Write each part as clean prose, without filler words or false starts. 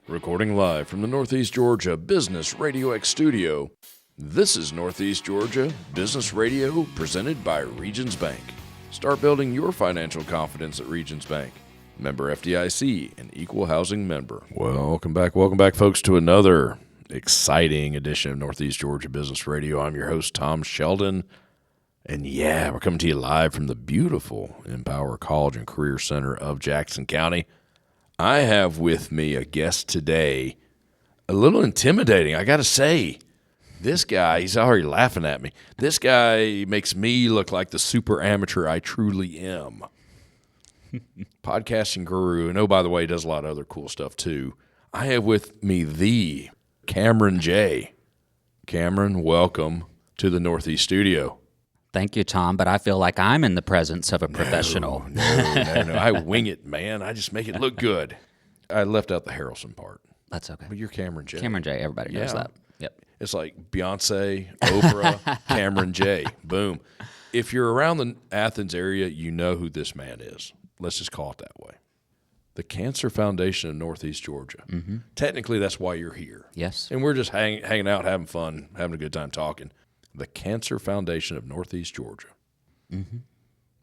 Recording live from the Northeast Georgia Business RadioX studio, this is Northeast Georgia Business Radio presented by Regions Bank. Start building your financial confidence at Regions Bank. Member FDIC, an equal housing member. Welcome back, folks, to another exciting edition of Northeast Georgia Business Radio. I'm your host, Tom Sheldon. And yeah, we're coming to you live from the beautiful Empower College and Career Center of Jackson County. I have with me a guest today, a little intimidating, I got to say. This guy, he's already laughing at me. This guy makes me look like the super amateur I truly am. Podcasting guru, and oh, by the way, he does a lot of other cool stuff too. I have with me the Cameron J. Cameron, welcome to the Northeast studio. Thank you, Tom, but I feel like I'm in the presence of a professional. No. I wing it, man. I just make it look good. I left out the Harrelson part. That's okay. But you're Cameron J. Cameron J, everybody knows that. Yep. It's like Beyonce, Oprah, Cameron J. Boom. If you're around the Athens area, you know who this man is. Let's just call it that way. The Cancer Foundation of Northeast Georgia. Mm-hmm. Technically, that's why you're here. Yes. And we're just hanging out, having fun, having a good time talking. The Cancer Foundation of Northeast Georgia. Mm-hmm.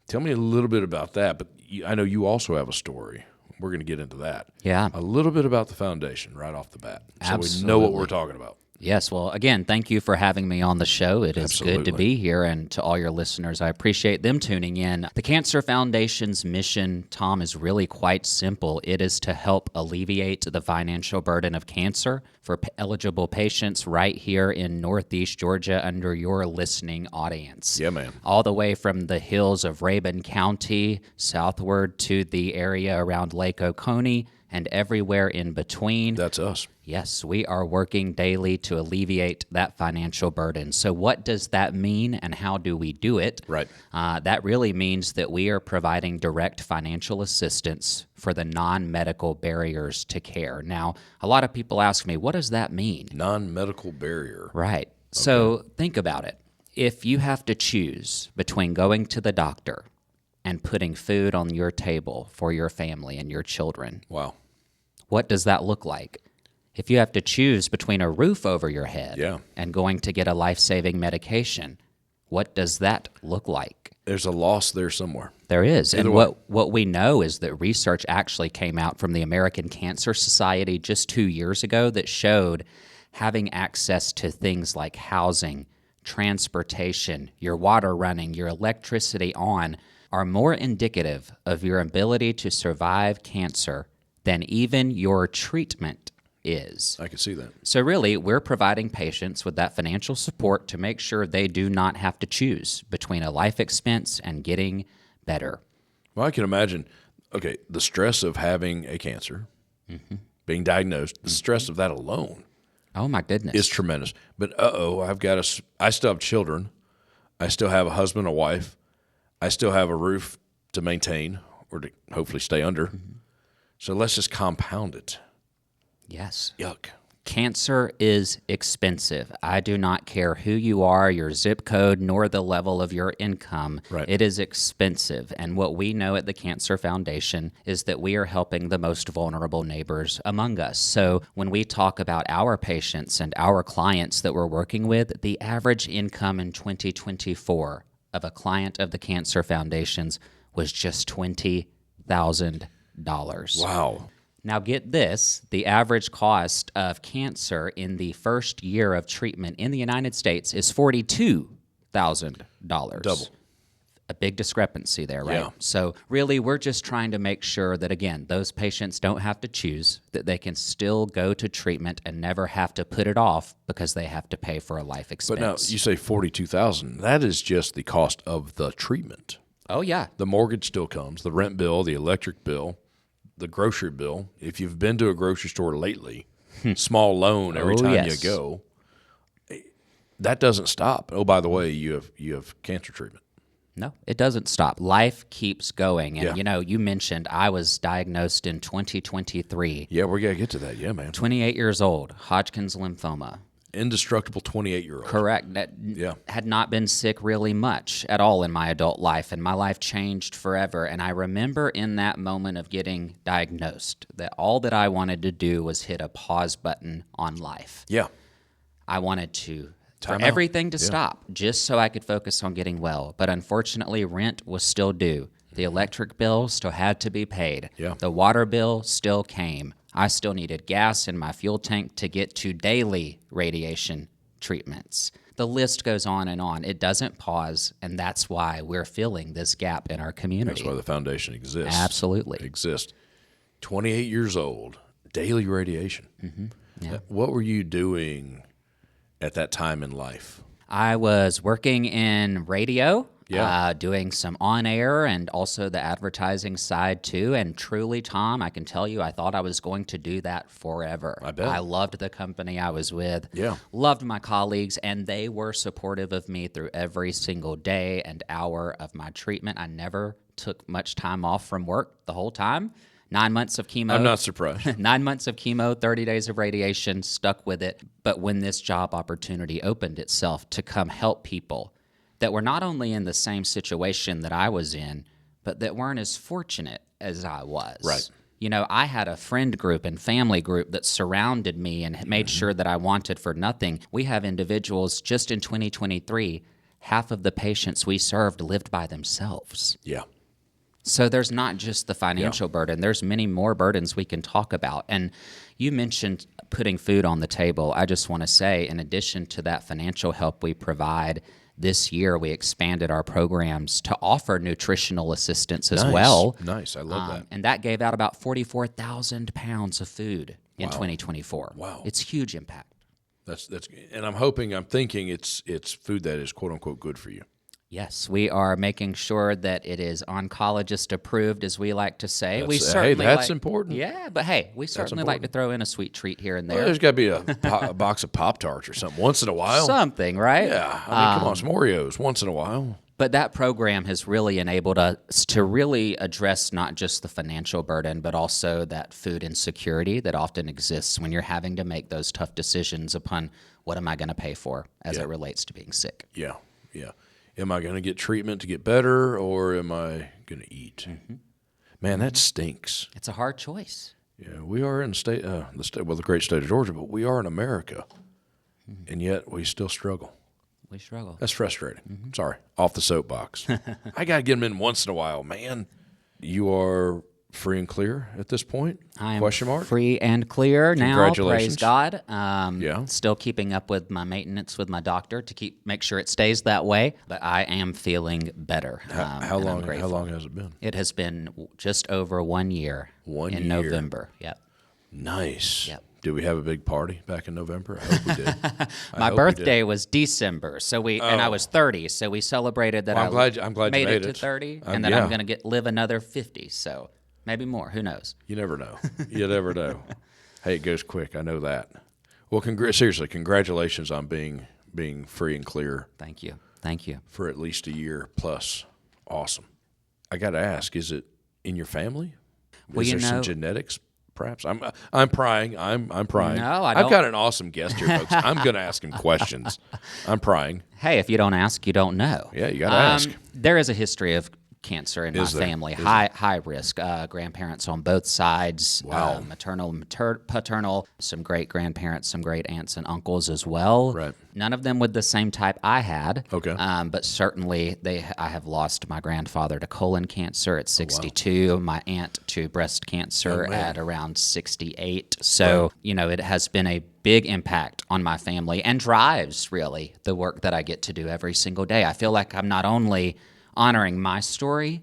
Tell me a little bit about that, but I know you also have a story. We're going to get into that. Yeah. A little bit about the foundation right off the bat, so Absolutely. we know what we're talking about. Yes. Well, again, thank you for having me on the show. It is Absolutely. good to be here, and to all your listeners, I appreciate them tuning in. The Cancer Foundation's mission, Tom, is really quite simple. It is to help alleviate the financial burden of cancer for eligible patients right here in Northeast Georgia under your listening audience. Yeah, man. All the way from the hills of Rabun County southward to the area around Lake Oconee and everywhere in between. That's us. Yes, we are working daily to alleviate that financial burden. So what does that mean, and how do we do it? Right. That really means that we are providing direct financial assistance for the non-medical barriers to care. Now, a lot of people ask me, what does that mean? Non-medical barrier. Right. Okay. So think about it. If you have to choose between going to the doctor and putting food on your table for your family and your children, Wow. what does that look like? If you have to choose between a roof over your head and going to get a life-saving medication, what does that look like? There's a loss there somewhere. There is. Either And way. what we know is that research actually came out from the American Cancer Society just 2 years ago that showed having access to things like housing, transportation, your water running, your electricity on, are more indicative of your ability to survive cancer than even your treatment is. I can see that. So really, we're providing patients with that financial support to make sure they do not have to choose between a life expense and getting better. Well, I can imagine, the stress of having a cancer, being diagnosed, the stress of that alone Oh, my goodness. is tremendous. But, I still have children. I still have a husband, a wife. I still have a roof to maintain or to hopefully stay under. So let's just compound it. Yes. Yuck. Cancer is expensive. I do not care who you are, your zip code, nor the level of your income. Right. It is expensive. And what we know at the Cancer Foundation is that we are helping the most vulnerable neighbors among us. So when we talk about our patients and our clients that we're working with, the average income in 2024 of a client of the Cancer Foundation's was just $20,000. Wow. Now get this, the average cost of cancer in the first year of treatment in the United States is $42,000. Double. A big discrepancy there, right? Yeah. So really, we're just trying to make sure that, again, those patients don't have to choose, that they can still go to treatment and never have to put it off because they have to pay for a life expense. But now you say $42,000. That is just the cost of the treatment. Oh, yeah. The mortgage still comes, the rent bill, the electric bill, the grocery bill. If you've been to a grocery store lately, small loan every time you go. That doesn't stop. Oh, by the way, you have cancer treatment. No, it doesn't stop. Life keeps going. And, you mentioned I was diagnosed in 2023. Yeah, we're going to get to that. Yeah, man. 28 years old, Hodgkin's lymphoma. indestructible 28-year-old. Correct. That had not been sick really much at all in my adult life, and my life changed forever. And I remember in that moment of getting diagnosed that all that I wanted to do was hit a pause button on life. Yeah. I wanted for everything to stop just so I could focus on getting well. But unfortunately, rent was still due. The electric bill still had to be paid. Yeah. The water bill still came. I still needed gas in my fuel tank to get to daily radiation treatments. The list goes on and on. It doesn't pause, and that's why we're filling this gap in our community. That's why the foundation exists. Absolutely. Exists. 28 years old, daily radiation. Mm-hmm. Yeah. What were you doing at that time in life? I was working in radio. Doing some on-air and also the advertising side too. And truly, Tom, I can tell you, I thought I was going to do that forever. I bet. I loved the company I was with. Yeah. Loved my colleagues, and they were supportive of me through every single day and hour of my treatment. I never took much time off from work the whole time. 9 months of chemo. I'm not surprised. 9 months of chemo, 30 days of radiation, stuck with it. But when this job opportunity opened itself to come help people that were not only in the same situation that I was in, but that weren't as fortunate as I was. Right. You know, I had a friend group and family group that surrounded me and made sure that I wanted for nothing. We have individuals just in 2023, half of the patients we served lived by themselves. Yeah. So there's not just the financial burden. There's many more burdens we can talk about. And you mentioned putting food on the table. I just want to say, in addition to that financial help we provide, this year we expanded our programs to offer nutritional assistance as well. Nice. I love that. And that gave out about 44,000 pounds of food in 2024. Wow. It's huge impact. That's and I'm thinking it's food that is quote unquote good for you. Yes, we are making sure that it is oncologist approved, as we like to say. That's important. Yeah, but hey, we certainly like to throw in a sweet treat here and there. Well, there's got to be a box of Pop-Tarts or something once in a while. Something, right? Yeah, I mean, come on, some Oreos once in a while. But that program has really enabled us to really address not just the financial burden, but also that food insecurity that often exists when you're having to make those tough decisions upon what am I going to pay for as it relates to being sick. Yeah. Am I going to get treatment to get better, or am I going to eat? Mm-hmm. Man, that stinks. It's a hard choice. Yeah, we are in the great state of Georgia, but we are in America, and yet we still struggle. We struggle. That's frustrating. Mm-hmm. Sorry, off the soapbox. I got to get them in once in a while, man. You are free and clear at this point? I am Question mark? Free and clear now. Congratulations. Praise God. Still keeping up with my maintenance with my doctor to make sure it stays that way. But I am feeling better. How long has it been? It has been just over 1 year. In November. Yep. Nice. Yep. Did we have a big party back in November? I hope we did. My birthday was December, and I was 30, so we celebrated that. I'm glad made you made it to 30, and then I'm going to live another 50. So maybe more. Who knows? You never know. You never know. Hey, it goes quick. I know that. Well, seriously, congratulations on being free and clear. Thank you. For at least a year plus. Awesome. I got to ask: is it in your family? Is there some genetics? Perhaps I'm prying. I'm prying. No, I don't. I've got an awesome guest here, folks. I'm going to ask him questions. I'm prying. Hey, if you don't ask, you don't know. Yeah, you got to ask. There is a history of cancer in my family. High risk. Grandparents on both sides. Wow. Maternal, paternal. Some great grandparents, some great aunts and uncles as well. Right. None of them with the same type I had. Okay. But certainly I have lost my grandfather to colon cancer at 62. Wow. My aunt to breast cancer at around 68. So, it has been a big impact on my family and drives really the work that I get to do every single day. I feel like I'm not only honoring my story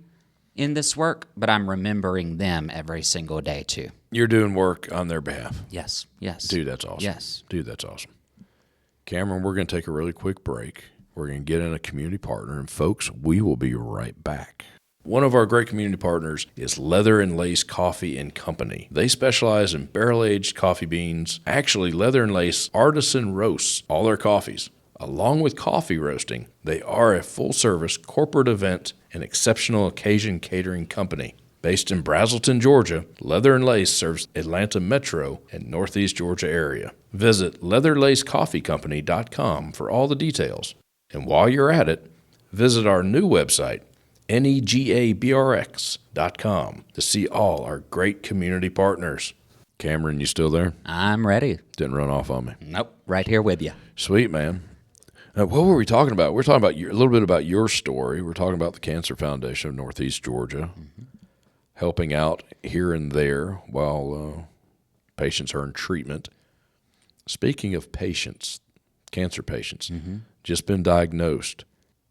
in this work, but I'm remembering them every single day too. You're doing work on their behalf. Yes. Dude, that's awesome. Yes. Dude, that's awesome. Cameron, we're going to take a really quick break. We're going to get in a community partner, and folks, we will be right back. One of our great community partners is Leather and Lace Coffee and Company. They specialize in barrel-aged coffee beans. Actually, Leather and Lace artisan roasts all their coffees. Along with coffee roasting, they are a full-service corporate event and exceptional occasion catering company. Based in Brazelton, Georgia, Leather and Lace serves Atlanta Metro and Northeast Georgia area. Visit leatherlacecoffeecompany.com for all the details. And while you're at it, visit our new website, negabrx.com, to see all our great community partners. Cameron, you still there? I'm ready. Didn't run off on me. Nope, right here with you. Sweet, man. What were we talking about? We're talking about a little bit about your story. We're talking about the Cancer Foundation of Northeast Georgia, helping out here and there while patients are in treatment. Speaking of patients, cancer patients, just been diagnosed,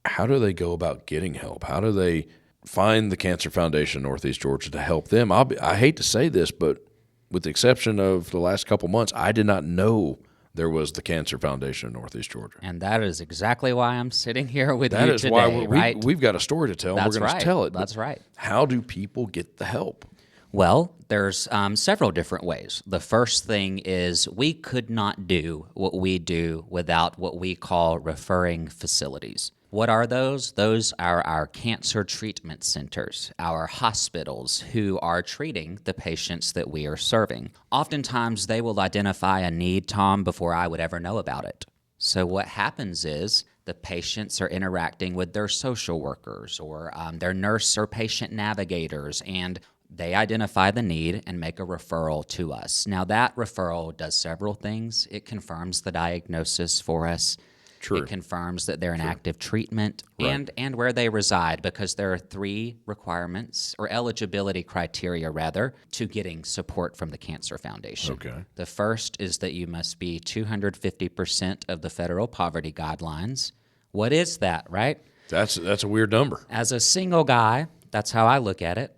how do they go about getting help? How do they find the Cancer Foundation of Northeast Georgia to help them? I hate to say this, but with the exception of the last couple months, I did not know there was the Cancer Foundation of Northeast Georgia. And that is exactly why I'm sitting here with you That is today, why right? we've got a story to tell, and That's we're going right. to tell it. That's right. How do people get the help? Well, there's several different ways. The first thing is we could not do what we do without what we call referring facilities. What are those? Those are our cancer treatment centers, our hospitals who are treating the patients that we are serving. Oftentimes, they will identify a need, Tom, before I would ever know about it. So what happens is the patients are interacting with their social workers or their nurse or patient navigators, and they identify the need and make a referral to us. Now, that referral does several things. It confirms the diagnosis for us. True. It confirms that they're in active treatment and where they reside, because there are 3 requirements, or eligibility criteria rather, to getting support from the Cancer Foundation. Okay. The first is that you must be 250% of the federal poverty guidelines. What is that, right? That's a weird number. As a single guy, that's how I look at it.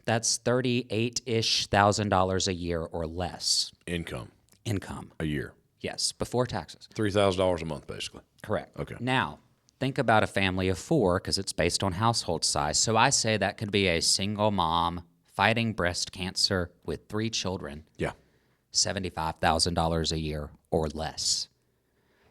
That's $38,000-ish a year or less. Income a year. Yes, before taxes. $3,000 a month, basically. Correct. Okay. Now, think about a family of 4, because it's based on household size. So I say that could be a single mom fighting breast cancer with 3 children. Yeah. $75,000 a year or less.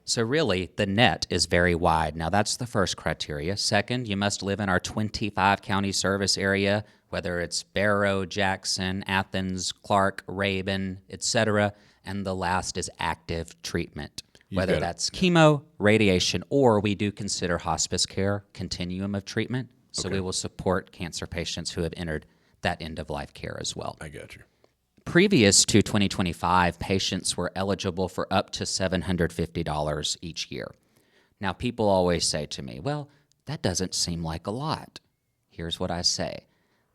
So really, the net is very wide. Now, that's the first criteria. Second, you must live in our 25-county service area, whether it's Barrow, Jackson, Athens, Clark, Rabun, etc. And the last is active treatment, whether that's chemo, radiation, or we do consider hospice care continuum of treatment. So we will support cancer patients who have entered that end-of-life care as well. I got you. Previous to 2025, patients were eligible for up to $750 each year. Now, people always say to me, well, that doesn't seem like a lot. Here's what I say.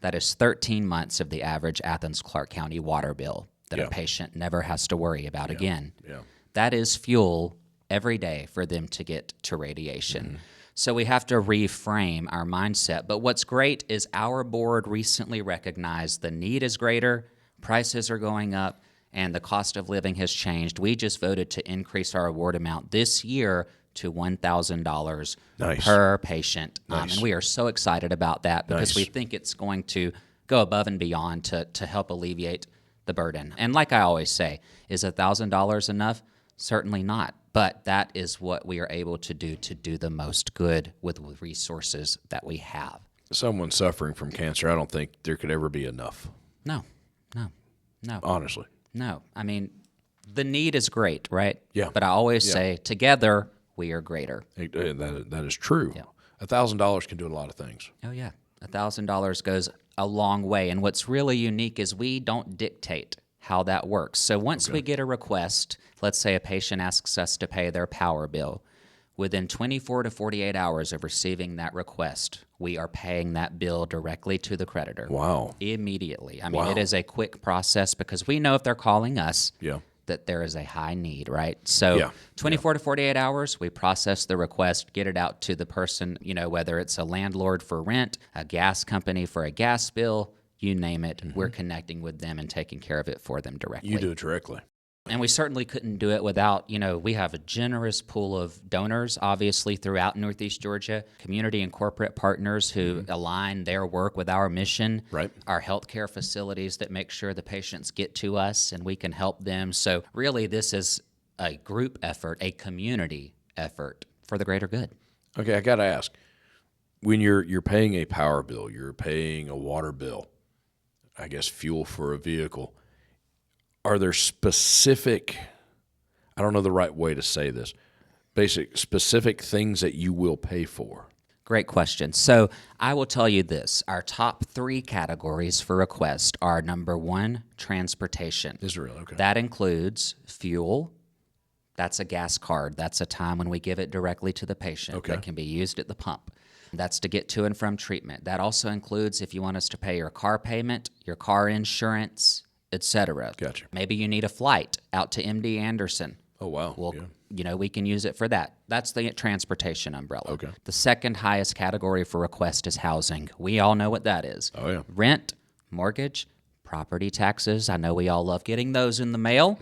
That is 13 months of the average Athens-Clarke County water bill that a patient never has to worry about again. Yeah. That is fuel every day for them to get to radiation. So we have to reframe our mindset. But what's great is our board recently recognized the need is greater, prices are going up, and the cost of living has changed. We just voted to increase our award amount this year to $1,000 per patient. And we are so excited about that because we think it's going to go above and beyond to help alleviate the burden. And like I always say, is $1,000 enough? Certainly not. But that is what we are able to do the most good with resources that we have. Someone suffering from cancer, I don't think there could ever be enough. No. Honestly. No. I mean, the need is great, right? Yeah. But I always say, together, we are greater. That is true. Yeah. $1,000 can do a lot of things. Oh, yeah. $1,000 goes a long way. And what's really unique is we don't dictate how that works. So once we get a request, let's say a patient asks us to pay their power bill, within 24 to 48 hours of receiving that request, we are paying that bill directly to the creditor. Wow. Immediately. I mean, it is a quick process because we know if they're calling us, that there is a high need, right? So 24 to 48 hours, we process the request, get it out to the person, whether it's a landlord for rent, a gas company for a gas bill, you name it, we're connecting with them and taking care of it for them directly. You do it directly. And we certainly couldn't do it without, we have a generous pool of donors, obviously, throughout Northeast Georgia, community and corporate partners who align their work with our mission, our healthcare facilities that make sure the patients get to us and we can help them. So really, this is a group effort, a community effort for the greater good. Okay, I got to ask, when you're paying a power bill, you're paying a water bill, I guess fuel for a vehicle, are there specific I don't know the right way to say this, basic specific things that you will pay for? Great question. So I will tell you this. Our top 3 categories for request are, number 1, transportation. Is it really? Okay. That includes fuel. That's a gas card. That's a time when we give it directly to the patient that can be used at the pump. That's to get to and from treatment. That also includes if you want us to pay your car payment, your car insurance, etc. Gotcha. Maybe you need a flight out to MD Anderson. Oh, wow. Well, Yeah. we can use it for that. That's the transportation umbrella. Okay. The second highest category for request is housing. We all know what that is. Oh, yeah. Rent, mortgage, property taxes. I know we all love getting those in the mail.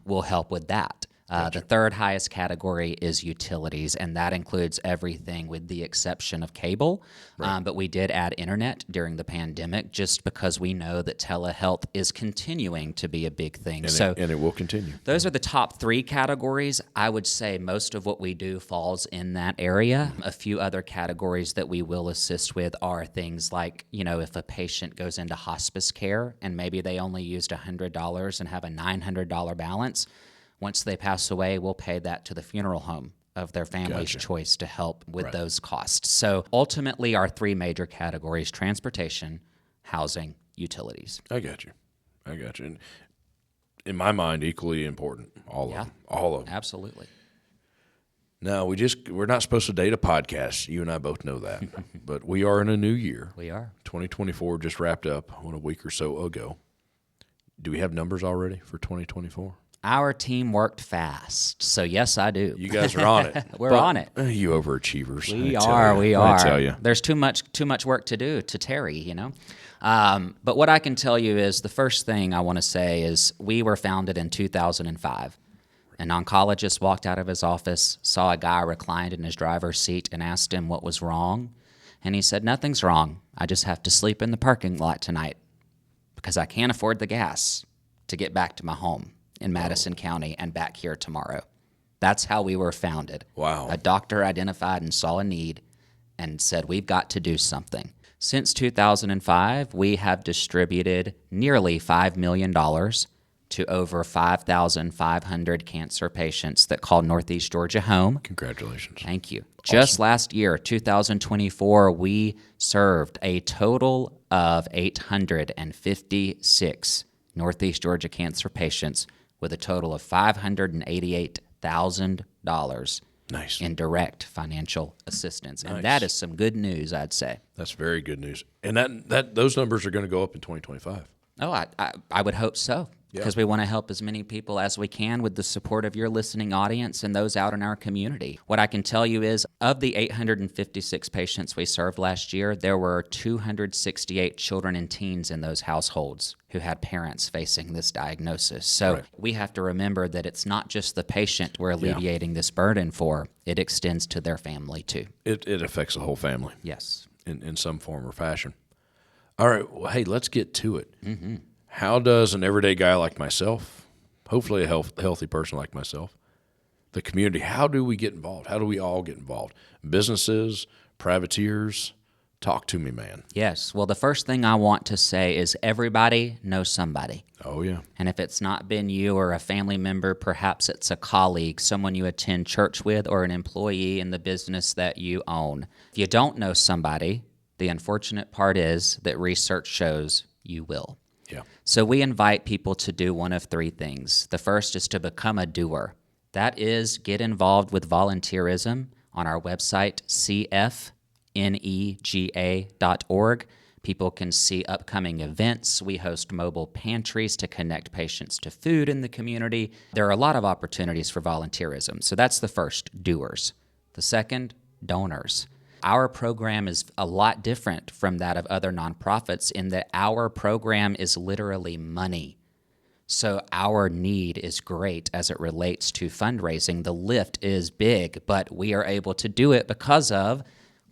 We'll help with that. The third highest category is utilities, and that includes everything with the exception of cable. But we did add internet during the pandemic just because we know that telehealth is continuing to be a big thing. And it will continue. Those are the top 3 categories. I would say most of what we do falls in that area. A few other categories that we will assist with are things like, if a patient goes into hospice care and maybe they only used $100 and have a $900 balance, once they pass away, we'll pay that to the funeral home of their family's choice to help with those costs. So ultimately, our 3 major categories: transportation, housing, utilities. I got you. And in my mind, equally important, all of them. Absolutely. Now, we're not supposed to date a podcast. You and I both know that. But we are in a new year. We are. 2024 just wrapped up a week or so ago. Do we have numbers already for 2024? Our team worked fast, so yes, I do. You guys are on it. We're on it. You overachievers. We I are. tell you. There's too much work to do to tarry, But what I can tell you is the first thing I want to say is we were founded in 2005. An oncologist walked out of his office, saw a guy reclined in his driver's seat, and asked him what was wrong. And he said, "Nothing's wrong. I just have to sleep in the parking lot tonight because I can't afford the gas to get back to my home in Madison County and back here tomorrow." That's how we were founded. Wow. A doctor identified and saw a need and said, we've got to do something. Since 2005, we have distributed nearly $5 million to over 5,500 cancer patients that call Northeast Georgia home. Congratulations. Thank you. Awesome. Just last year, 2024, we served a total of 856 Northeast Georgia cancer patients with a total of $588,000 in direct financial assistance. Nice. And that is some good news, I'd say. That's very good news. And that those numbers are going to go up in 2025. Oh, I would hope so. Because we want to help as many people as we can with the support of your listening audience and those out in our community. What I can tell you is, of the 856 patients we served last year, there were 268 children and teens in those households who had parents facing this diagnosis. So we have to remember that it's not just the patient we're alleviating this burden for. It extends to their family too. It affects the whole family. Yes. In some form or fashion. All right. Well, hey, let's get to it. Mm-hmm. How does an everyday guy like myself, hopefully a healthy person like myself, the community, how do we get involved? How do we all get involved? Businesses, privateers, talk to me, man. Yes. Well, the first thing I want to say is everybody knows somebody. Oh, yeah. And if it's not been you or a family member, perhaps it's a colleague, someone you attend church with, or an employee in the business that you own. If you don't know somebody, the unfortunate part is that research shows you will. Yeah. So we invite people to do one of 3 things. The first is to become a doer. That is, get involved with volunteerism on our website, cfnega.org. People can see upcoming events. We host mobile pantries to connect patients to food in the community. There are a lot of opportunities for volunteerism. So that's the first, doers. The second, donors. Our program is a lot different from that of other nonprofits in that our program is literally money. So our need is great as it relates to fundraising. The lift is big, but we are able to do it because of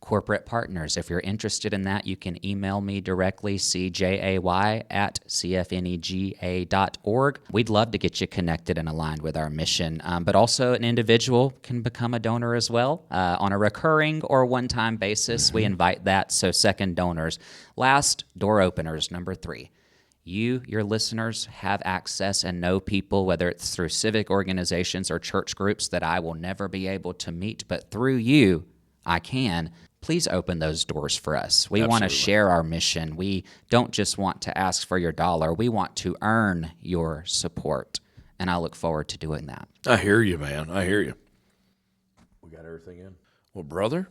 corporate partners. If you're interested in that, you can email me directly, cjay@cfnega.org. We'd love to get you connected and aligned with our mission. But also an individual can become a donor as well on a recurring or one-time basis. We invite that, so second, donors. Last, door openers, number 3. your listeners, have access and know people, whether it's through civic organizations or church groups that I will never be able to meet, but through you, I can. Please open those doors for us. We want to share our mission. We don't just want to ask for your dollar. We want to earn your support, and I look forward to doing that. I hear you, man. I hear you. We got everything in? Well, brother,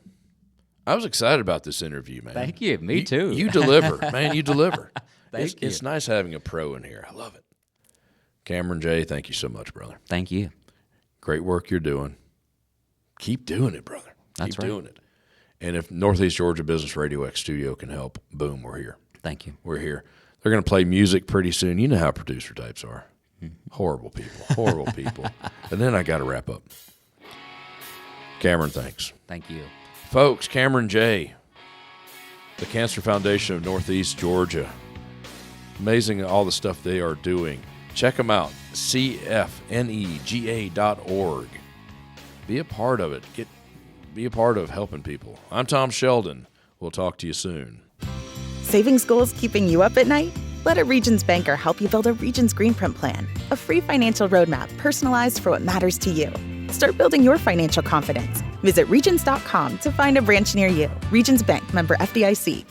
I was excited about this interview, man. Thank you. Me too. You deliver, man. You deliver. Thank you. It's nice having a pro in here. I love it. Cameron J., thank you so much, brother. Thank you. Great work you're doing. Keep doing it, brother. That's Keep right. doing it. And if Northeast Georgia Business RadioX Studio can help, boom, we're here. Thank you. We're here. They're going to play music pretty soon. You know how producer types are. Horrible people. And then I got to wrap up. Cameron, thanks. Thank you. Folks, Cameron J., the Cancer Foundation of Northeast Georgia. Amazing all the stuff they are doing. Check them out, cfnega.org. Be a part of it. Be a part of helping people. I'm Tom Sheldon. We'll talk to you soon. Savings goals keeping you up at night? Let a Regions banker help you build a Regions Greenprint plan, a free financial roadmap personalized for what matters to you. Start building your financial confidence. Visit Regions.com to find a branch near you. Regions Bank, member FDIC.